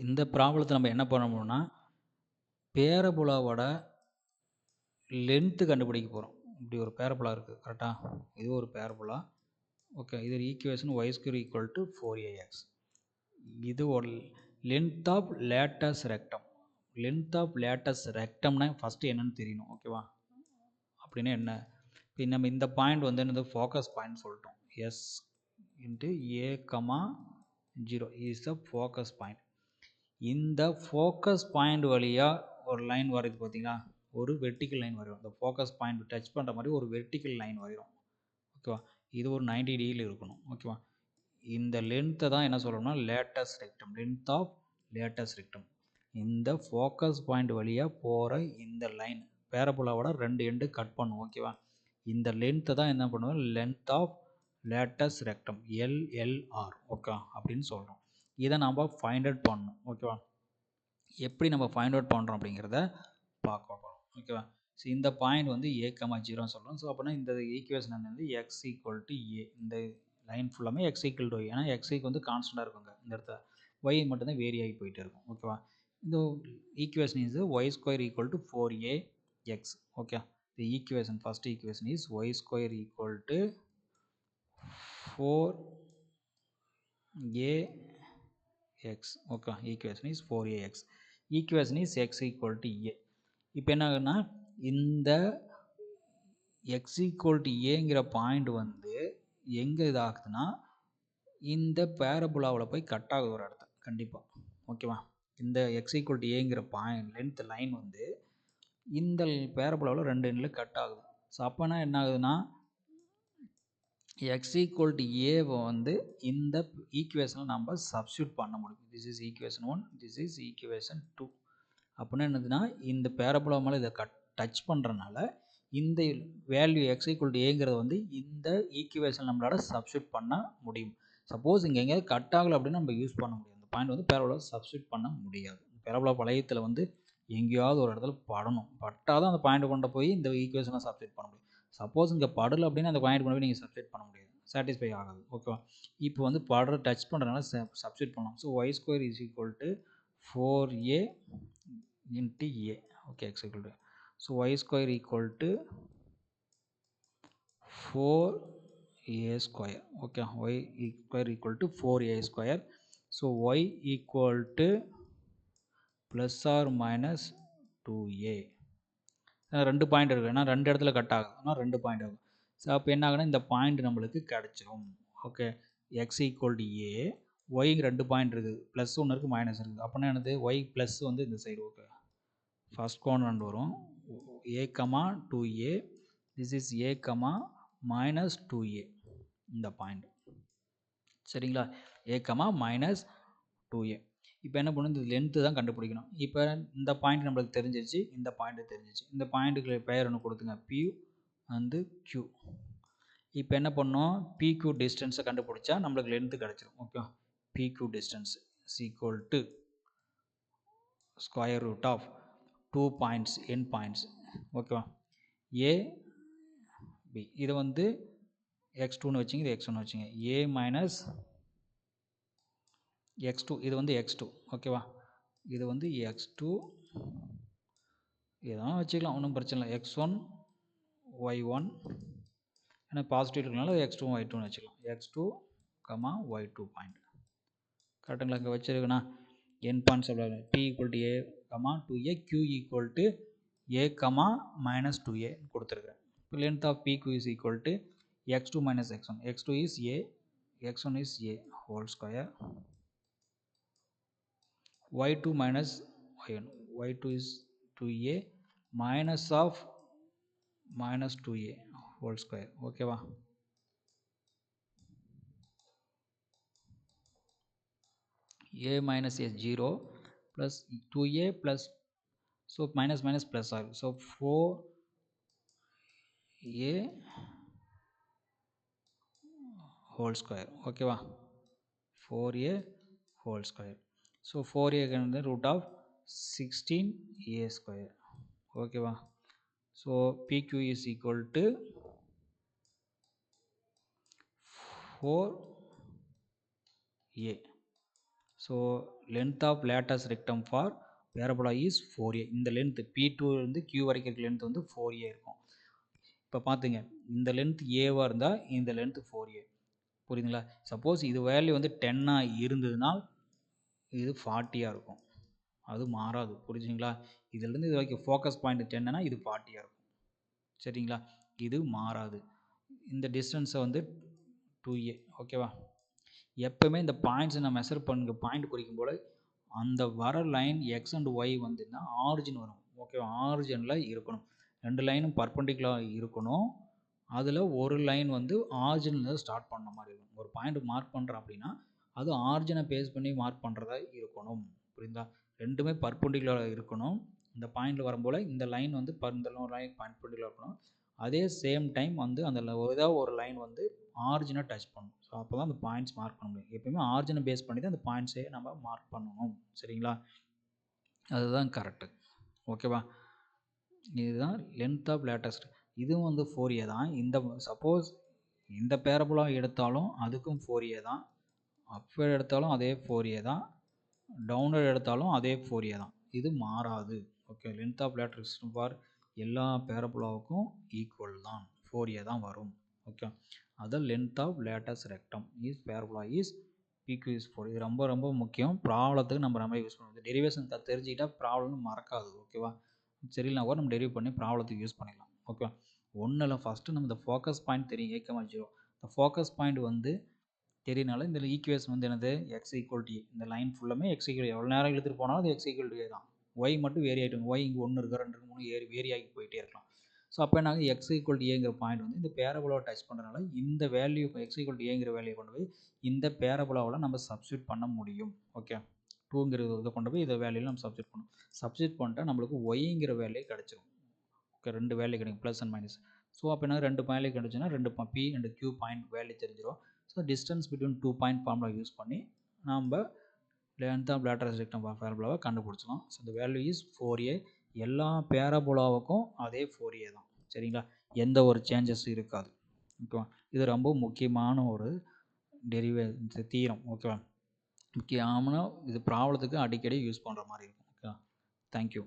இந்த ப்ராப்ளத்தை நம்ம என்ன பண்ணணும்னா பேரபோலாவோட லென்த்து கண்டுபிடிக்க போகிறோம். இப்படி ஒரு பேரபோலா இருக்குது கரெக்டாக, இது ஒரு பேரபோலா. ஓகே, இது equation y square equal to 4ax. இது ஒரு length of latus rectum. Length of latus ரெக்டம்னா ஃபஸ்ட்டு என்னன்னு தெரியணும். ஓகேவா, அப்படின்னா என்ன? இப்போ நம்ம இந்த பாயிண்ட் வந்து என்னது ஃபோக்கஸ் பாயிண்ட் சொல்லிட்டோம். S into A comma 0 is the focus point. இந்த ஃபோக்கஸ் பாயிண்ட் வழியாக ஒரு லைன் வரைது பார்த்தீங்களா, ஒரு வெர்டிக்கல் லைன் வரையும். இந்த ஃபோக்கஸ் பாயிண்ட் டச் பண்ணுற மாதிரி ஒரு வெர்டிக்கல் லைன் வரையும். ஓகேவா, இது ஒரு 90 டிகிரியில் இருக்கணும். ஓகேவா, இந்த லென்த்தை தான் என்ன சொல்லணும்னா லேட்டஸ் rectum, length of latus rectum. இந்த ஃபோக்கஸ் பாயிண்ட் வழியாக போகிற இந்த லைன் பேரபோலாவோட 2 எண்டு கட் பண்ணும். ஓகேவா, இந்த லென்த்தை தான் என்ன பண்ணுவோம், length of latus rectum, LLR. Okay அப்படின்னு சொல்கிறோம். இதை நம்ம ஃபைண்ட் அவுட் பண்ணணும். ஓகேவா, எப்படி நம்ம ஃபைண்ட் அவுட் பண்ணுறோம் அப்படிங்கிறத பார்க்க போகிறோம். ஓகேவா, ஸோ இந்த பாயிண்ட் வந்து A, 0 சொல்கிறோம். ஸோ அப்படின்னா இந்த ஈக்குவேஷன் வந்து x ஈக்குவல் டு ஏ, இந்த லைன் ஃபுல்லாமே x ஈக்குவல் டு ஏன்னா எக்ஸுக்கு வந்து கான்ஸ்டண்டாக இருக்குங்க இந்த இடத்துல, y மட்டும்தான் வேரி ஆகி போயிட்டு இருக்கும். ஓகேவா, இந்த equation is y square equal to 4ax. Okay, the equation, first equation is y square equal to 4ax. okay, equation is 4ax. equation is x equal to a. இப்போ என்ன ஆகுதுன்னா இந்த x equal to aங்கிற point வந்து எங்கே இதாகுதுன்னா இந்த பேரபுலாவில் போய் cut ஆகுது ஒரு இடத்துல கண்டிப்பாக. ஓகேவா, இந்த x equal to aங்கிற பாயிண்ட் லென்த் லைன் வந்து இந்த பேரபுலாவில் 2 எண்ணில் கட் ஆகுது. ஸோ அப்போனா என்ன ஆகுதுன்னா x equal to a வந்து இந்த ஈக்குவேஷனில் நம்ம சப்ஸ்டியூட் பண்ண முடியும். This is equation 1, this is equation 2. அப்படின்னா என்னதுன்னா இந்த பேரபோலா மேலே இதை டச் பண்ணுறனால இந்த வேல்யூ x equal to aங்கிறத வந்து இந்த ஈக்குவேஷன் நம்மளால் சப்ஸ்டியூட் பண்ண முடியும். சப்போஸ் இங்கே எங்கேயாவது கட் ஆகலை அப்படின்னு நம்ம யூஸ் பண்ண முடியும். இந்த பாயிண்ட் வந்து பேரபோலா சப்ஸ்டியூட் பண்ண முடியாது. பேரபோலா வளையத்தில் வந்து எங்கேயாவது ஒரு இடத்துல படணும், பட்டால் தான் அந்த பாயிண்ட் கொண்டு போய் இந்த ஈக்குவேஷனை சப்ஸ்டியூட் பண்ண முடியும். சப்போஸ் இங்கே படலை அப்படின்னா அந்த பாயிண்ட் கொண்டு போய் நீங்கள் சப்ஸ்டியூட் பண்ண முடியாது, சாட்டிஸ்ஃபை ஆகாது. ஓகேவா, இப்போ வந்து படுற டச் பண்ணுறதுனால சப்ஸ்டியூட் பண்ணலாம். So y square is equal to 4a into a. okay, x equal to, so y square equal to 4a square. okay, y square equal to 4a square. so y equal to plus or minus 2a. ரெண்டு point இருக்குது, ஏன்னா ரெண்டு இடத்துல cut ஆகுதுன்னா 2 point ஆகும். So அப்போ என்ன ஆகுனா இந்த பாயிண்ட் நம்மளுக்கு கிடச்சிரும். Okay, x equal to a, ஒய்க்கு 2 பாயிண்ட் இருக்குது, ப்ளஸ் ஒன்று இருக்குது, மைனஸ் இருக்குது. அப்படின்னா என்னது, ஒய் ப்ளஸ் வந்து இந்த சைடு. ஓகே, ஃபர்ஸ்ட் கார்னர் வரும் a, 2a, this is a, minus 2a, இந்த பாயிண்ட். சரிங்களா, a, minus 2a. இப்போ என்ன பண்ணணும், இந்த லென்த்து தான் கண்டுபிடிக்கணும். இப்போ இந்த பாயிண்ட் நம்மளுக்கு தெரிஞ்சிச்சு, இந்த பாயிண்ட் தெரிஞ்சிச்சு. இந்த பாயிண்ட்டுக்கு பெயர் ஒன்று கொடுத்துங்க, P வந்து Q. இப்போ என்ன பண்ணோம், PQ டிஸ்டன்ஸை கண்டுபிடிச்சா நம்மளுக்கு லென்த்து கிடச்சிரும். Okay, PQ distance is equal to square root of 2 points, end points. ஓகேவா, A B, இதை வந்து x2ன்னு வச்சுங்க, இது x1 வச்சுங்க. A மைனஸ் x2, இது வந்து x2. ஓகேவா, இது வந்து x2, இதான் வச்சுக்கலாம், ஒன்றும் பிரச்சனை இல்லை. x1 y1, ஏன்னா பாசிட்டிவ் இருக்கனால x2 y2ன்னு வச்சுக்கலாம். x2 y2 பாயிண்ட் கரெக்டுங்களா. இங்கே வச்சுருக்குண்ணா என் பாயிண்ட் சொல்லுவாங்க. P equal to A, 2a, Q equal to A, minus 2a கொடுத்துருக்குறேன். இப்போ length of PQ is equal to x2 minus x1. x2 is a, x1 is a whole square. y2 minus y1, y2 is 2a minus of minus 2a whole square. ஓகேவா, a minus a 0 plus 2a plus, so minus minus plus ஆகும். so 4a whole square. ஓகேவா, 4a whole square. so 4a வந்து root of 16a square. ஓகேவா, so PQ is equal to 4a. So length of latest rectum for parabola is 4a. இந்த length P2 இருந்து Q வரைக்கும் இருக்க length வந்து 4a இருக்கும். இப்போ பார்த்துங்க, இந்த லென்த் ஏவாக இருந்தால் இந்த லென்த் 4a. புரியுதுங்களா? சப்போஸ் இது வேல்யூ வந்து 10ஆக இருந்ததுன்னா இது 40ஆக இருக்கும். அது மாறாது. புரிஞ்சுங்களா? இதுலேருந்து இது வரைக்கும் ஃபோக்கஸ் பாயிண்ட் 10னா இது 40ஆக இருக்கும். சரிங்களா? இது மாறாது. இந்த டிஸ்டன்ஸை வந்து 2a. ஓகேவா? எப்போவுமே இந்த பாயிண்ட்ஸை நான் மெஷர் பண்ணுங்க பாயிண்ட் குறிக்கும் போல் அந்த வர லைன் எக்ஸ் அண்ட் ஒய் வந்துன்னா ஆரிஜின் வரும். ஓகேவா? ஆரிஜினில் இருக்கணும். 2 லைனும் பர்பண்டிகுலராக இருக்கணும். அதில் ஒரு லைன் வந்து ஆரிஜினில் ஸ்டார்ட் பண்ண மாதிரி இருக்கும். ஒரு பாயிண்ட் மார்க் பண்ணுறோம் அப்படின்னா அது ஆரிஜினை பேஸ் பண்ணி மார்க் பண்ணுறதா இருக்கணும். புரியுதா? ரெண்டுமே பர்பண்டிகுலராக இருக்கணும். இந்த பாயிண்டில் வரும்போல் இந்த லைன் வந்து இந்த லைன் பர்பண்டிகுலராக இருக்கணும். அதே சேம் டைம் வந்து அந்த ஏதாவது ஒரு லைன் வந்து ஆரிஜினை டச் பண்ணணும். ஸோ அப்போ தான் அந்த பாயிண்ட்ஸ் மார்க் பண்ண முடியும். எப்போயுமே ஆரிஜினை பேஸ் பண்ணி தான் அந்த பாயிண்ட்ஸே நம்ம மார்க் பண்ணணும். சரிங்களா? அதுதான் கரெக்டு. ஓகேவா? இதுதான் லென்த் ஆஃப் லேட்டஸ்ட். இதுவும் வந்து 4a தான். இந்த சப்போஸ் இந்த பேரபோலா எடுத்தாலும் அதுக்கும் 4a தான். அப்வேர்ட் எடுத்தாலும் அதே 4a தான். டவுன்வேர்ட் எடுத்தாலும் அதே 4a தான். இது மாறாது. Okay, length of latus for எல்லா பேரபோலாவுக்கும் ஈக்குவல் தான், 4a தான் வரும். ஓகே, அதான் length of latest rectum is parabola is PQ is 4. இது ரொம்ப ரொம்ப முக்கியம். ப்ராப்ளத்துக்கு நம்ம யூஸ் பண்ணுவோம். டெரிவேஷன் தெரிஞ்சுக்கிட்டா ப்ராப்ளம் மறக்காது. ஓகேவா? சரியில்லைனா கூட நம்ம டெரிவ் பண்ணி ப்ராப்ளத்துக்கு யூஸ் பண்ணிக்கலாம். ஓகே, ஒன்றும் இல்லை. ஃபஸ்ட்டு நம்ம இந்த ஃபோக்கஸ் பாயிண்ட் தெரியும், A,0. இந்த ஃபோக்கஸ் பாயிண்ட் வந்து தெரியனால இந்த ஈக்குவேஷன் வந்து என்னது, எக்ஸ் ஈக்குவல் டி. இந்த லைன் ஃபுல்லாமே எக்ஸ் ஈக்குவல், எவ்வளோ நேரம் இழுத்துட்டு போனாலும் அது எக்ஸ் ஈக்குவல் டி தான். ஒய் மட்டும் வேரி ஆகிட்டு, ஒய் இங்கே 1 இருக்குது, 2 இருக்குது, 3 வேரி ஆகி போயிட்டே இருக்கலாம். ஸோ அப்போ என்ன ஆகுது, எக்ஸ் ஈக்குவல் ஏங்கிற பாயிண்ட் வந்து இந்த பேரபோலாவை டச் பண்ணுறதுனால இந்த வேல்யூ எக்ஸ் ஈக்குவல் ஏங்கிற வேல்யூ கொண்டு போய் இந்த பேரபோலாவில் நம்ம சப்ஸ்டியூட் பண்ண முடியும். ஓகே, 2ங்கிறது இதை கொண்டு போய் இதை வேல்யூவில் நம்ம சப்ஸ்டியூட் பண்ணணும். சப்ஸ்டியூட் பண்ணிட்டா நம்மளுக்கு ஒய்ங்கிற வேல்யூ கிடச்சிரும். ஓகே, 2 வேல்யூ கிடைக்கும், ப்ளஸ் அண்ட் மைனஸ். ஸோ அப்போ என்ன, 2 வேல்யூ கிடச்சுன்னா 2 P and Q point value தெரிஞ்சிடும். So distance between 2 point formula use பண்ணி நம்ம லென்த் ஆஃப் லேட்டஸ்ட் ரெக்டம் பேரபோலாவை கண்டுபிடிச்சலாம். ஸோ இந்த வேல்யூ இஸ் 4a. எல்லா பேரபோலாவுக்கும் அதே 4a தான். சரிங்களா? எந்த ஒரு சேஞ்சஸ் இருக்காது. ஓகேவா? இது ரொம்ப முக்கியமான ஒரு தீரம். ஓகேவா? முக்கியமான இது ப்ராப்ளத்துக்கு அடிக்கடி யூஸ் பண்ணுற மாதிரி இருக்கும். ஓகேவா? தேங்க்யூ.